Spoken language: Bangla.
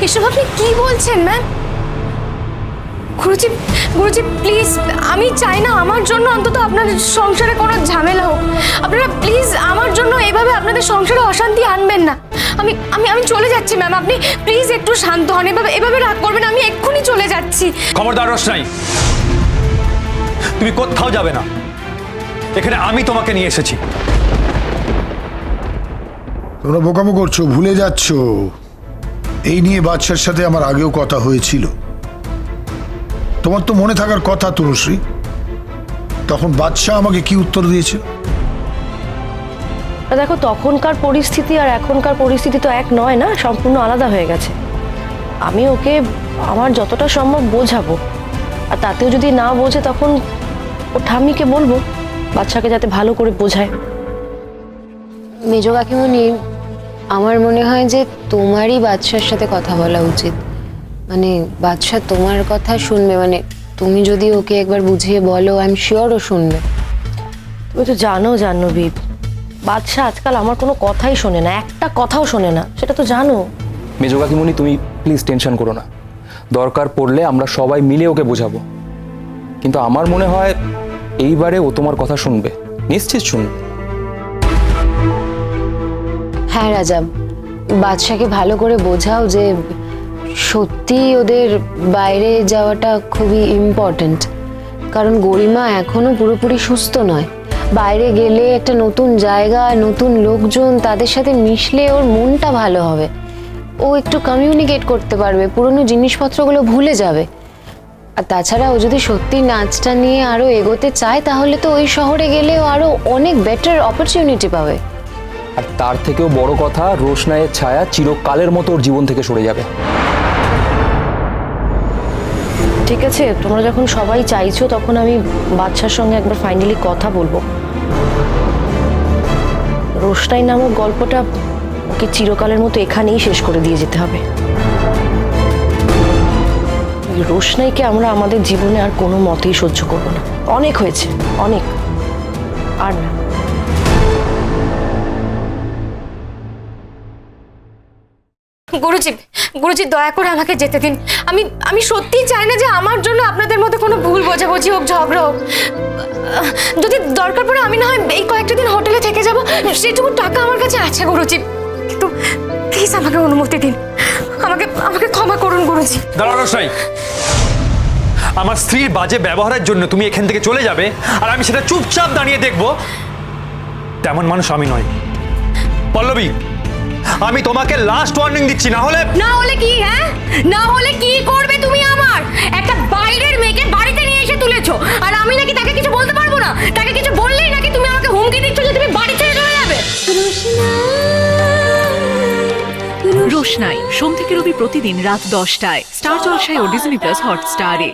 এসব আপনি কি বলছেন ম্যাম? গুরুজি, গুরুজি প্লিজ, আমি চাই না আমার জন্য অন্তত আপনাদের সংসারে কোনো ঝামেলা হোক। আপনারা প্লিজ আমার জন্য এভাবে আপনাদের সংসারে অশান্তি আনবেন না। আমি আমি আমি চলে যাচ্ছি ম্যাম, আপনি প্লিজ একটু শান্ত হন। এভাবে এভাবে রাগ করবেন, আমি এক্ষুনি চলে যাচ্ছি। খবরদার রোশনাই, তুমি কোথাও যাবে না, এখানে আমি তোমাকে নিয়ে এসেছি। তোমরা বোকামো করছো, ভুলে যাচ্ছ এই নিয়ে বাদশার সাথে আমার আগেও কথা হয়েছিল। তোমার তো মনে থাকার কথা তনুশ্রী, তখন বাদশাহ আমাকে কি উত্তর দিয়েছে? দেখো, তখনকার পরিস্থিতি আর এখনকার পরিস্থিতি তো এক নয় না, সম্পূর্ণ আলাদা হয়ে গেছে। আমি ওকে আমার যতটা সম্ভব বোঝাবো, আর তাতেও যদি না বোঝে তখন ও ঠাম্মিকে বলবো বাচ্চাকে যাতে ভালো করে বোঝায়। মেজ কাকিমণি, আমার মনে হয় যে তোমারই বাদশার সাথে কথা বলা উচিত। মানে বাদশা তোমার কথা শুনবে, মানে তুমি যদি ওকে একবার বুঝিয়ে বলো, আই এম শিওর ও শুনবে। তুমি তো জানো জাহ্নবী, বাদশা আজকাল আমার কোনো কথাই শোনে না, একটা কথাও শোনে না, সেটা তো জানো। মেজ কাকিমণি, তুমি প্লিজ টেনশন করো না, দরকার পড়লে আমরা সবাই মিলে ওকে বোঝাবো। কিন্তু আমার মনে হয় এইবারে ও তোমার কথা শুনবে, নিশ্চিত শুনবে। হ্যাঁ রাজা, বাদশাকে ভালো করে বোঝাও যে সত্যি ওদের বাইরে যাওয়াটা খুবই ইম্পর্ট্যান্ট। কারণ গরিমা এখনো পুরোপুরি সুস্থ নয়। বাইরে গেলে একটা নতুন জায়গা, নতুন লোকজন, তাদের সাথে মিশলে ওর মনটা ভালো হবে, ও একটু কমিউনিকেট করতে পারবে, পুরনো জিনিসপত্রগুলো ভুলে যাবে। আর তাছাড়া ও যদি সত্যি নাচটা নিয়ে আরো এগোতে চায়, তাহলে তো ওই শহরে গেলে ও আরো অনেক বেটার অপরচুনিটি পাবে। আর তার থেকেও বড় কথা, রোশনাইয়ের ছায়া চিরকালের মতো ওর জীবন থেকে সরে যাবে। ঠিক আছে, তোমরা যখন সবাই চাইছো, তখন আমি বাদশার সঙ্গে একবার ফাইনালি কথা বলবো। রোশনাই নামক গল্পটা ওকে চিরকালের মতো এখানেই শেষ করে দিয়ে যেতে হবে। রোশনাইকে আমরা আমাদের জীবনে আর কোনো মতেই সহ্য করব না। অনেক হয়েছে, অনেক, আর না। গুরুজি, গুরুজি দয়া করে আমাকে যেতে দিন। আমি আমি সত্যিই চাই না যে আমার জন্য আপনাদের মধ্যে কোনো ভুল বোঝাবুঝি হোক, ঝগড়া হোক। যদি দরকার পড়ে আমি না হয় এই কয়েকটা দিন হোটেলে থেকে যাব, সেটুকু টাকা আমার কাছে আছে গুরুজি। কিন্তু প্লিজ আমাকে অনুমতি দিন, আমাকে আমাকে ক্ষমা করুন গুরুজি। দাঁড়াও রোশনাই, আমার স্ত্রীর বাজে ব্যবহারের জন্য তুমি এখান থেকে চলে যাবে আর আমি সেটা চুপচাপ দাঁড়িয়ে দেখব, তেমন মানুষ আমি নয়। পল্লবী, আমি তোমাকে লাস্ট ওয়ার্নিং দিচ্ছি, না হলে কি? হ্যাঁ, না হলে কি করবে তুমি? আমার একটা বাইরের মেয়েকে বাড়িতে নিয়ে এসে তুলেছো, আর আমি নাকি তাকে কিছু বলতে পারবো না? তাকে কিছু বললেই নাকি তুমি আমাকে হুমকি দিচ্ছ যে তুমি বাড়ি ছেড়ে চলে যাবে? রোশনাই সোম থেকে রবি প্রতিদিন রাত 10টায় স্টার জলসায় ও ডিজনি প্লাস হটস্টারে।